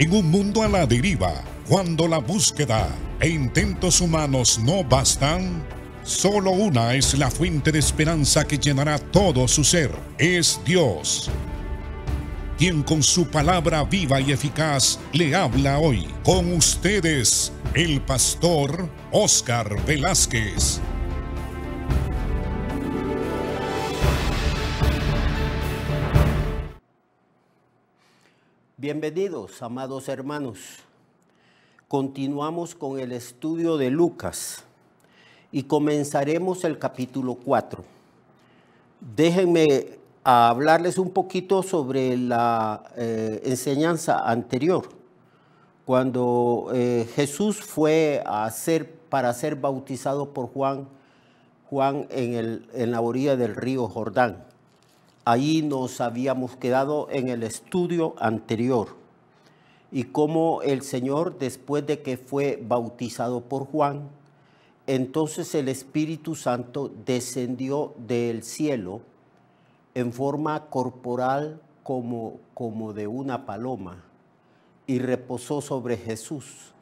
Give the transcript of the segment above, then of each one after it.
En un mundo a la deriva, cuando la búsqueda e intentos humanos no bastan, solo una es la fuente de esperanza que llenará todo su ser. Es Dios, quien con su palabra viva y eficaz le habla hoy. Con ustedes, el pastor Óscar Velázquez. Bienvenidos, amados hermanos. Continuamos con el estudio de Lucas y comenzaremos el capítulo 4. Déjenme hablarles un poquito sobre la enseñanza anterior. Cuando Jesús fue para ser bautizado por Juan en la orilla del río Jordán. Ahí nos habíamos quedado en el estudio anterior y cómo el Señor, después de que fue bautizado por Juan, entonces el Espíritu Santo descendió del cielo en forma corporal como de una paloma y reposó sobre Jesús.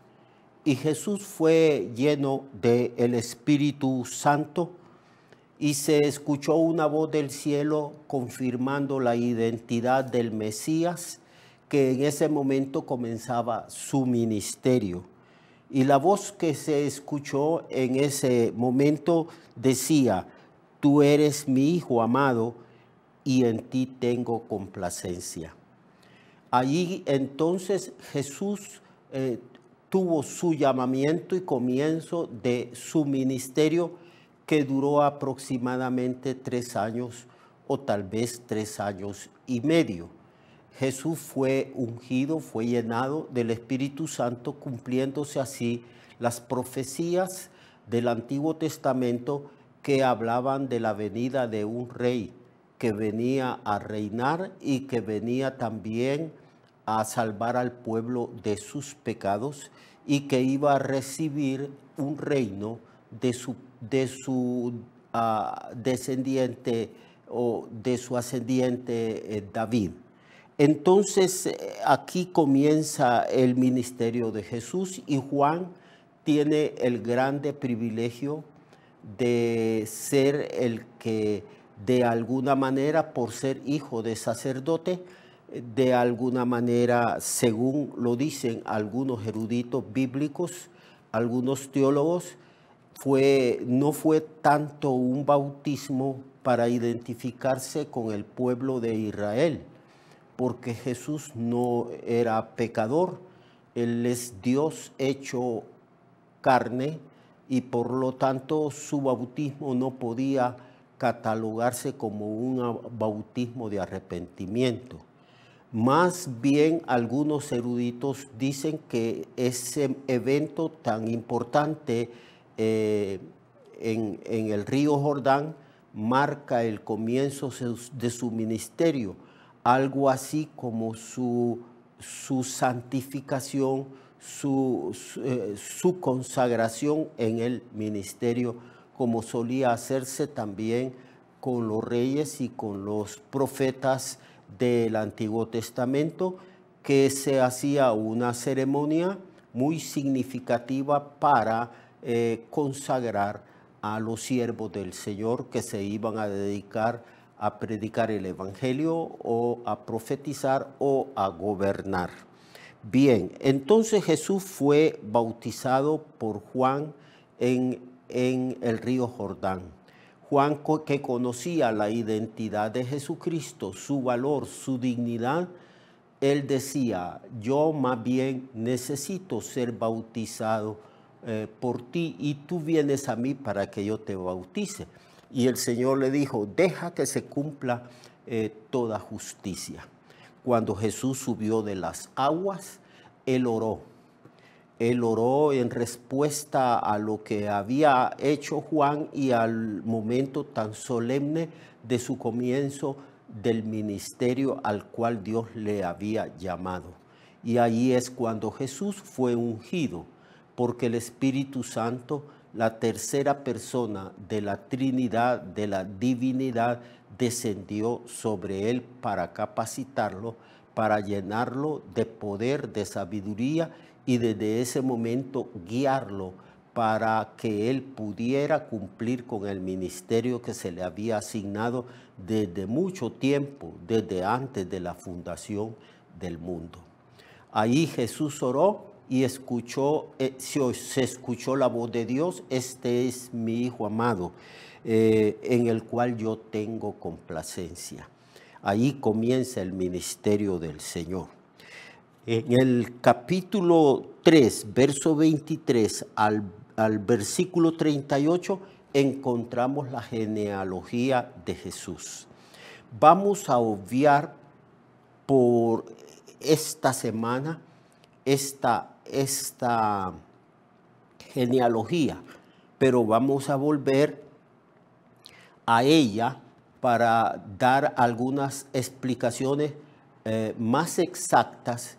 Y Jesús fue lleno del Espíritu Santo y se escuchó una voz del cielo confirmando la identidad del Mesías, que en ese momento comenzaba su ministerio. Y la voz que se escuchó en ese momento decía: tú eres mi Hijo amado y en ti tengo complacencia. Allí entonces Jesús tuvo su llamamiento y comienzo de su ministerio, que duró aproximadamente 3 años o tal vez 3 años y medio. Jesús fue ungido, fue llenado del Espíritu Santo, cumpliéndose así las profecías del Antiguo Testamento que hablaban de la venida de un rey que venía a reinar y que venía también a salvar al pueblo de sus pecados y que iba a recibir un reino de su descendiente o de su ascendiente David. Entonces aquí comienza el ministerio de Jesús y Juan tiene el grande privilegio de ser el que de alguna manera, por ser hijo de sacerdote, de alguna manera, según lo dicen algunos eruditos bíblicos, algunos teólogos, no fue tanto un bautismo para identificarse con el pueblo de Israel, porque Jesús no era pecador, Él es Dios hecho carne y por lo tanto su bautismo no podía catalogarse como un bautismo de arrepentimiento. Más bien algunos eruditos dicen que ese evento tan importante en el río Jordán marca el comienzo de su ministerio, algo así como su santificación, su consagración en el ministerio, como solía hacerse también con los reyes y con los profetas del Antiguo Testamento, que se hacía una ceremonia muy significativa para consagrar a los siervos del Señor que se iban a dedicar a predicar el Evangelio o a profetizar o a gobernar. Bien, entonces Jesús fue bautizado por Juan en el río Jordán. Juan, que conocía la identidad de Jesucristo, su valor, su dignidad, él decía: yo más bien necesito ser bautizado por ti y tú vienes a mí para que yo te bautice. Y el Señor le dijo: deja que se cumpla toda justicia. Cuando Jesús subió de las aguas, Él oró. Él oró en respuesta a lo que había hecho Juan y al momento tan solemne de su comienzo del ministerio al cual Dios le había llamado. Y ahí es cuando Jesús fue ungido, porque el Espíritu Santo, la tercera persona de la Trinidad, de la divinidad, descendió sobre él para capacitarlo, para llenarlo de poder, de sabiduría y desde ese momento guiarlo para que él pudiera cumplir con el ministerio que se le había asignado desde mucho tiempo, desde antes de la fundación del mundo. Ahí Jesús oró y se escuchó la voz de Dios: este es mi Hijo amado, en el cual yo tengo complacencia. Ahí comienza el ministerio del Señor. En el capítulo 3, verso 23 al versículo 38, encontramos la genealogía de Jesús. Vamos a obviar por esta semana esta genealogía, pero vamos a volver a ella para dar algunas explicaciones más exactas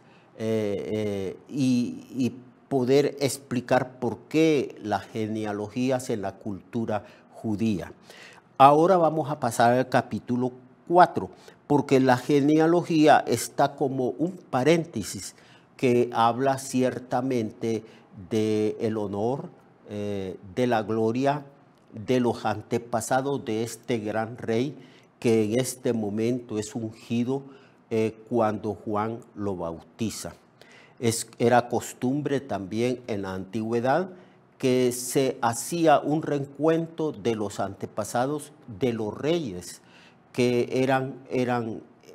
y poder explicar por qué las genealogías en la cultura judía. Ahora vamos a pasar al capítulo 4, porque la genealogía está como un paréntesis que habla ciertamente del honor, de la gloria, de los antepasados de este gran rey que en este momento es ungido cuando Juan lo bautiza. Era costumbre también en la antigüedad que se hacía un recuento de los antepasados de los reyes que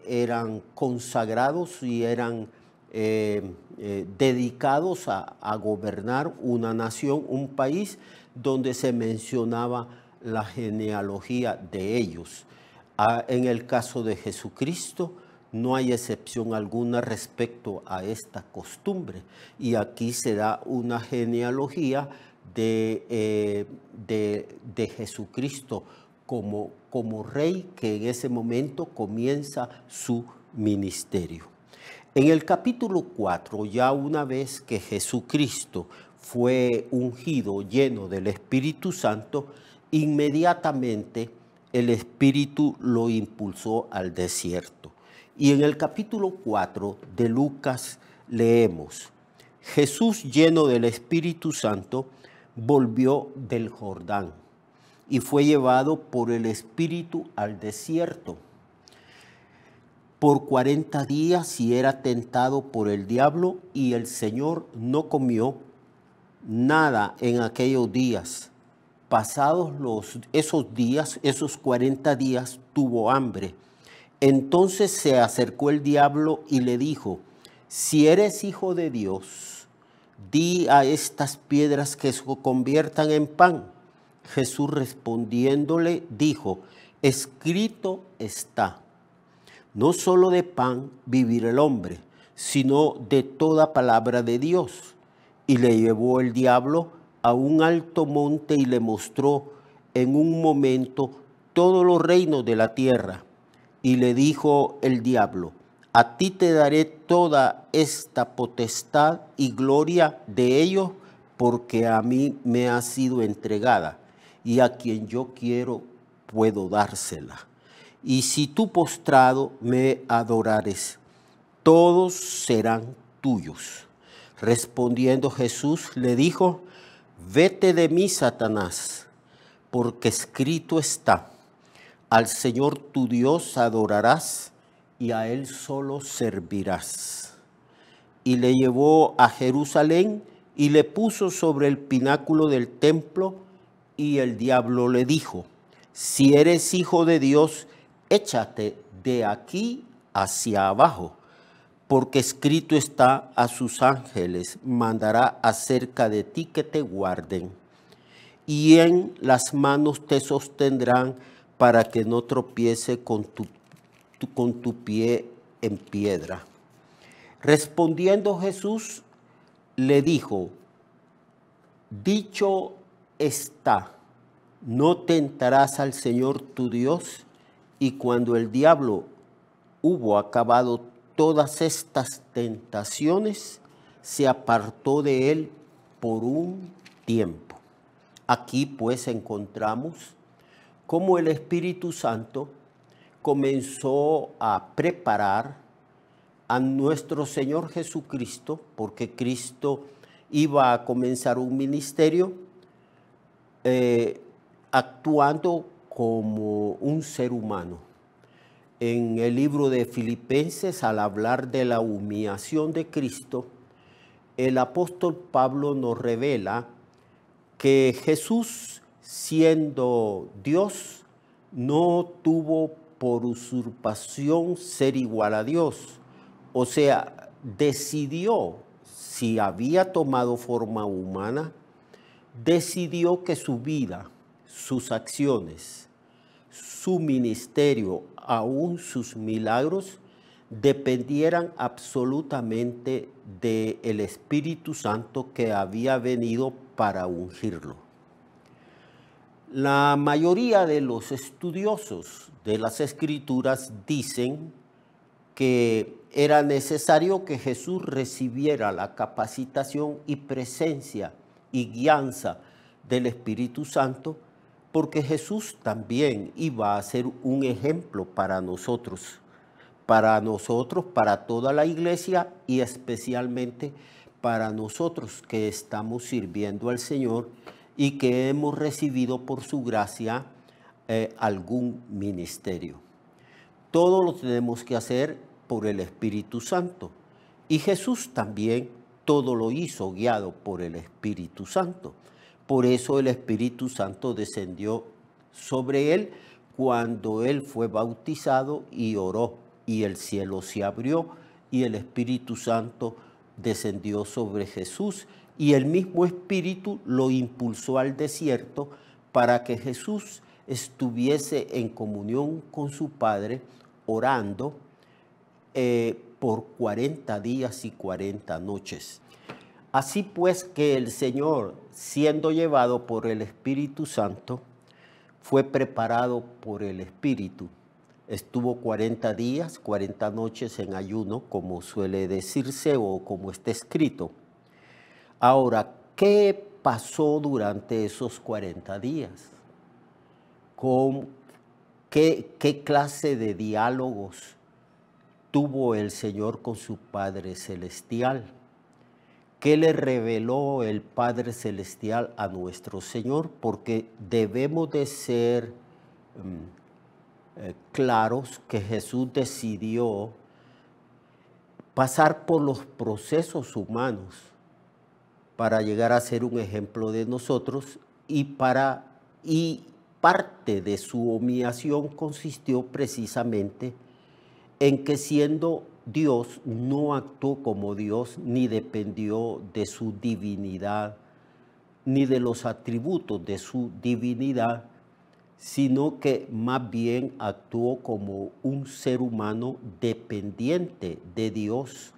eran consagrados y eran dedicados a gobernar una nación, un país, donde se mencionaba la genealogía de ellos. En el caso de Jesucristo no hay excepción alguna respecto a esta costumbre, y aquí se da una genealogía de Jesucristo como rey que en ese momento comienza su ministerio. En el capítulo 4, ya una vez que Jesucristo fue ungido, lleno del Espíritu Santo, inmediatamente el Espíritu lo impulsó al desierto. Y en el capítulo 4 de Lucas leemos: Jesús, lleno del Espíritu Santo, volvió del Jordán y fue llevado por el Espíritu al desierto por 40 días y era tentado por el diablo, y el Señor no comió nada en aquellos días. Pasados esos días, esos 40 días, tuvo hambre. Entonces se acercó el diablo y le dijo: si eres hijo de Dios, di a estas piedras que se conviertan en pan. Jesús respondiéndole dijo: escrito está, no solo de pan vivirá el hombre, sino de toda palabra de Dios. Y le llevó el diablo a un alto monte y le mostró en un momento todos los reinos de la tierra. Y le dijo el diablo: a ti te daré toda esta potestad y gloria de ellos, porque a mí me ha sido entregada, y a quien yo quiero puedo dársela. Y si tú postrado me adorares, todos serán tuyos. Respondiendo Jesús le dijo: vete de mí, Satanás, porque escrito está: al Señor tu Dios adorarás y a Él solo servirás. Y le llevó a Jerusalén y le puso sobre el pináculo del templo, y el diablo le dijo: si eres hijo de Dios, échate de aquí hacia abajo, porque escrito está: a sus ángeles mandará acerca de ti que te guarden, y en las manos te sostendrán para que no tropiece con tu pie en piedra. Respondiendo Jesús le dijo: dicho está, no tentarás al Señor tu Dios. Y cuando el diablo hubo acabado todas estas tentaciones, se apartó de él por un tiempo. Aquí pues encontramos cómo el Espíritu Santo comenzó a preparar a nuestro Señor Jesucristo, porque Cristo iba a comenzar un ministerio actuando como un ser humano. En el libro de Filipenses, al hablar de la humillación de Cristo, el apóstol Pablo nos revela que Jesús, siendo Dios, no tuvo por usurpación ser igual a Dios. O sea, decidió, si había tomado forma humana, decidió que su vida, sus acciones, su ministerio, aún sus milagros, dependieran absolutamente del Espíritu Santo que había venido para ungirlo. La mayoría de los estudiosos de las Escrituras dicen que era necesario que Jesús recibiera la capacitación y presencia y guianza del Espíritu Santo, porque Jesús también iba a ser un ejemplo para nosotros, para toda la iglesia y especialmente para nosotros que estamos sirviendo al Señor y que hemos recibido por su gracia algún ministerio. Todo lo tenemos que hacer por el Espíritu Santo. Y Jesús también todo lo hizo guiado por el Espíritu Santo. Por eso el Espíritu Santo descendió sobre él cuando él fue bautizado y oró. Y el cielo se abrió y el Espíritu Santo descendió sobre Jesús. Y el mismo Espíritu lo impulsó al desierto para que Jesús estuviese en comunión con su Padre, orando por 40 días y 40 noches. Así pues que el Señor, siendo llevado por el Espíritu Santo, fue preparado por el Espíritu. Estuvo 40 días, 40 noches en ayuno, como suele decirse o como está escrito. Ahora, ¿qué pasó durante esos 40 días? ¿Qué clase de diálogos tuvo el Señor con su Padre Celestial? ¿Qué le reveló el Padre Celestial a nuestro Señor? Porque debemos de ser claros que Jesús decidió pasar por los procesos humanos para llegar a ser un ejemplo de nosotros y parte de su humillación consistió precisamente en que siendo Dios no actuó como Dios ni dependió de su divinidad ni de los atributos de su divinidad, sino que más bien actuó como un ser humano dependiente de Dios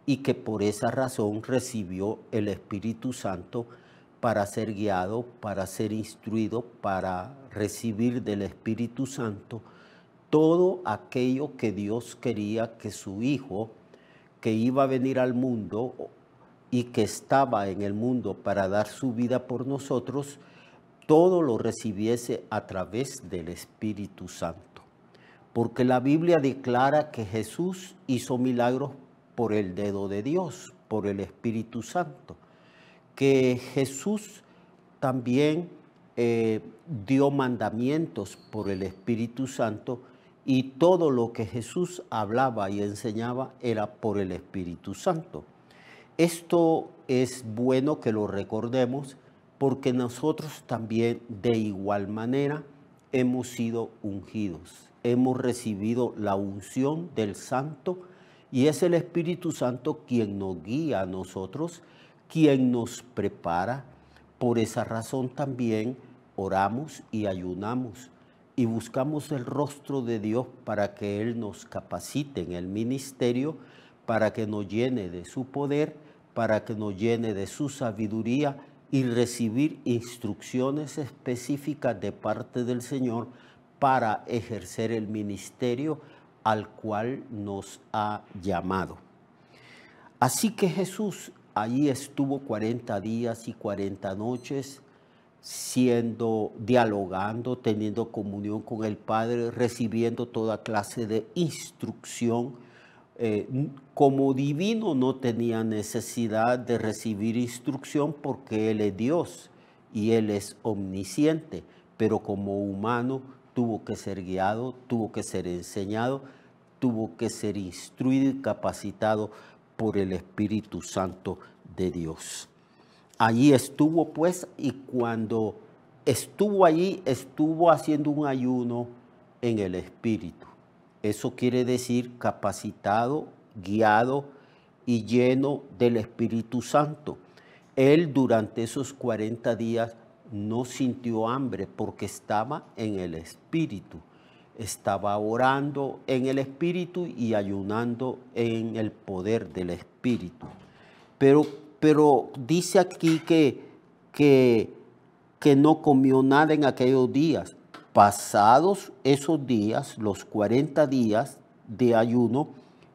y que por esa razón recibió el Espíritu Santo para ser guiado, para ser instruido, para recibir del Espíritu Santo todo aquello que Dios quería que su Hijo, que iba a venir al mundo y que estaba en el mundo para dar su vida por nosotros, todo lo recibiese a través del Espíritu Santo. Porque la Biblia declara que Jesús hizo milagros por el dedo de Dios, por el Espíritu Santo. Que Jesús también dio mandamientos por el Espíritu Santo y todo lo que Jesús hablaba y enseñaba era por el Espíritu Santo. Esto es bueno que lo recordemos porque nosotros también de igual manera hemos sido ungidos, hemos recibido la unción del Santo y es el Espíritu Santo quien nos guía a nosotros, quien nos prepara. Por esa razón también oramos y ayunamos y buscamos el rostro de Dios para que Él nos capacite en el ministerio, para que nos llene de su poder, para que nos llene de su sabiduría y recibir instrucciones específicas de parte del Señor para ejercer el ministerio al cual nos ha llamado. Así que Jesús allí estuvo 40 días y 40 noches dialogando, teniendo comunión con el Padre, recibiendo toda clase de instrucción. Como divino no tenía necesidad de recibir instrucción porque Él es Dios y Él es omnisciente, pero como humano tuvo que ser guiado, tuvo que ser enseñado, tuvo que ser instruido y capacitado por el Espíritu Santo de Dios. Allí estuvo pues, y cuando estuvo allí, estuvo haciendo un ayuno en el Espíritu. Eso quiere decir capacitado, guiado y lleno del Espíritu Santo. Él durante esos 40 días no sintió hambre porque estaba en el Espíritu. Estaba orando en el Espíritu y ayunando en el poder del Espíritu. Pero dice aquí que no comió nada en aquellos días. Pasados esos días, los 40 días de ayuno,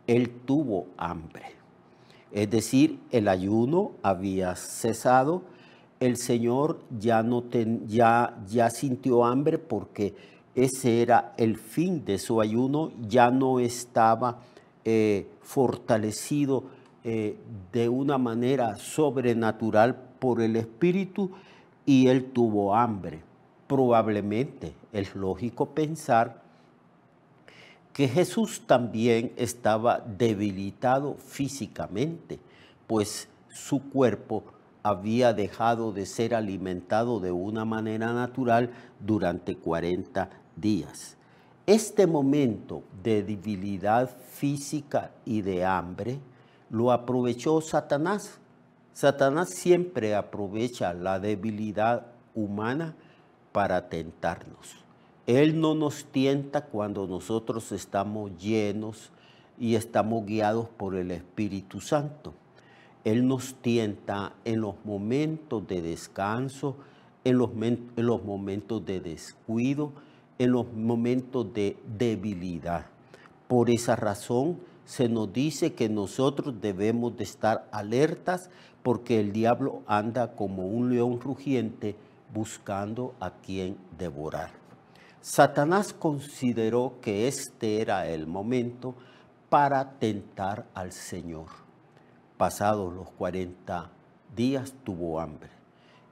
él tuvo hambre. Es decir, el ayuno había cesado. El Señor ya sintió hambre porque ese era el fin de su ayuno. Ya no estaba fortalecido de una manera sobrenatural por el Espíritu y él tuvo hambre. Probablemente es lógico pensar que Jesús también estaba debilitado físicamente, pues su cuerpo había dejado de ser alimentado de una manera natural durante 40 días. Este momento de debilidad física y de hambre lo aprovechó Satanás. Satanás siempre aprovecha la debilidad humana para tentarnos. Él no nos tienta cuando nosotros estamos llenos y estamos guiados por el Espíritu Santo. Él nos tienta en los momentos de descanso, en los momentos de descuido, en los momentos de debilidad. Por esa razón se nos dice que nosotros debemos de estar alertas porque el diablo anda como un león rugiente buscando a quien devorar. Satanás consideró que este era el momento para tentar al Señor. Pasados los 40 días tuvo hambre.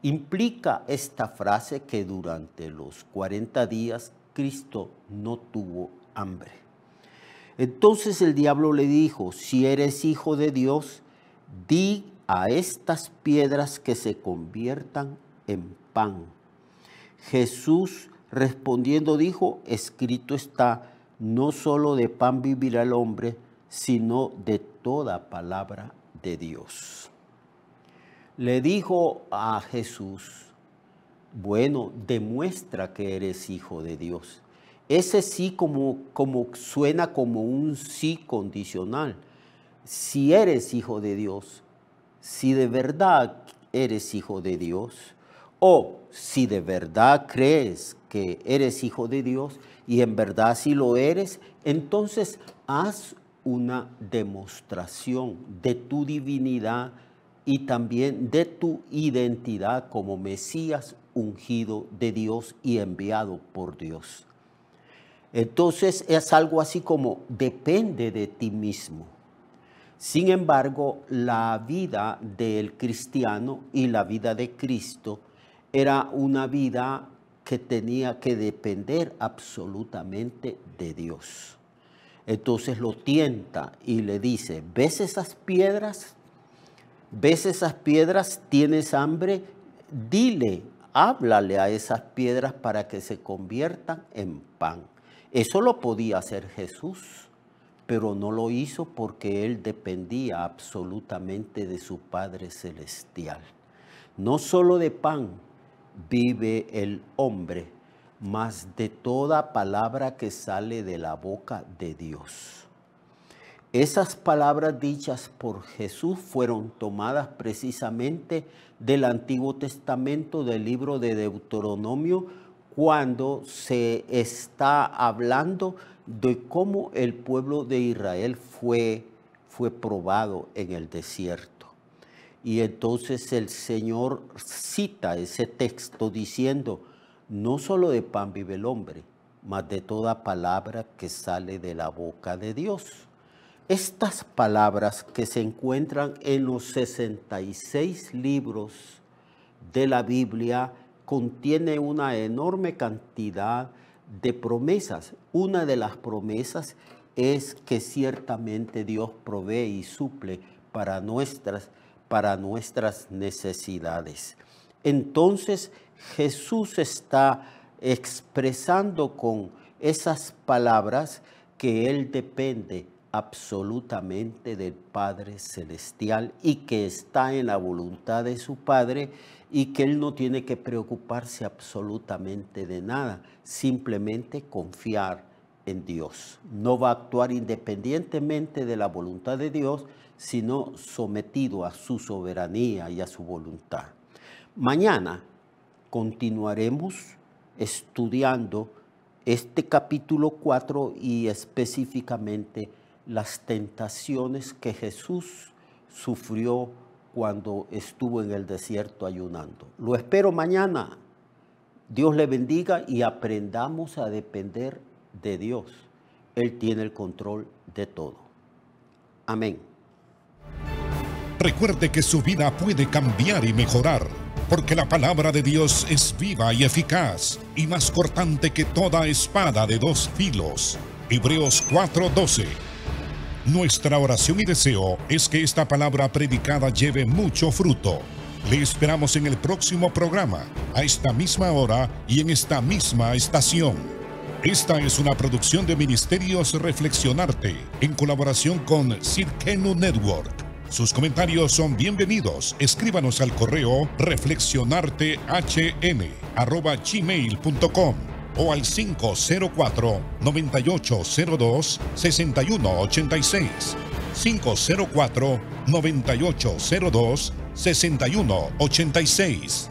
Implica esta frase que durante los 40 días Cristo no tuvo hambre. Entonces el diablo le dijo, si eres hijo de Dios, di a estas piedras que se conviertan en pan. Jesús respondiendo dijo, escrito está, no solo de pan vivirá el hombre, sino de toda palabra de Dios. Le dijo a Jesús, bueno, demuestra que eres hijo de Dios. Ese sí como suena como un sí condicional. Si eres hijo de Dios, si de verdad eres hijo de Dios, o si de verdad crees que eres hijo de Dios y en verdad si lo eres, entonces haz una demostración de tu divinidad y también de tu identidad como Mesías ungido de Dios y enviado por Dios. Entonces es algo así como depende de ti mismo. Sin embargo, la vida del cristiano y la vida de Cristo era una vida que tenía que depender absolutamente de Dios. Entonces lo tienta y le dice, ¿ves esas piedras? ¿Ves esas piedras? ¿Tienes hambre? Dile, háblale a esas piedras para que se conviertan en pan. Eso lo podía hacer Jesús, pero no lo hizo porque él dependía absolutamente de su Padre Celestial. No solo de pan vive el hombre, mas de toda palabra que sale de la boca de Dios. Esas palabras dichas por Jesús fueron tomadas precisamente del Antiguo Testamento, del libro de Deuteronomio, cuando se está hablando de cómo el pueblo de Israel fue probado en el desierto. Y entonces el Señor cita ese texto diciendo, no solo de pan vive el hombre, mas de toda palabra que sale de la boca de Dios. Estas palabras que se encuentran en los 66 libros de la Biblia contiene una enorme cantidad de promesas. Una de las promesas es que ciertamente Dios provee y suple para nuestras necesidades. Entonces Jesús está expresando con esas palabras que Él depende absolutamente del Padre Celestial y que está en la voluntad de su Padre y que Él no tiene que preocuparse absolutamente de nada, simplemente confiar en Dios. No va a actuar independientemente de la voluntad de Dios, sino sometido a su soberanía y a su voluntad. Mañana continuaremos estudiando este capítulo 4 y específicamente las tentaciones que Jesús sufrió cuando estuvo en el desierto ayunando. Lo espero mañana. Dios le bendiga y aprendamos a depender de Dios. Él tiene el control de todo. Amén. Recuerde que su vida puede cambiar y mejorar, porque la palabra de Dios es viva y eficaz, y más cortante que toda espada de dos filos. Hebreos 4:12. Nuestra oración y deseo es que esta palabra predicada lleve mucho fruto. Le esperamos en el próximo programa, a esta misma hora y en esta misma estación. Esta es una producción de Ministerios Reflexionarte, en colaboración con Sirkenu Network. Sus comentarios son bienvenidos. Escríbanos al correo reflexionartehn@gmail.com o al 504-9802-6186. 504-9802-6186.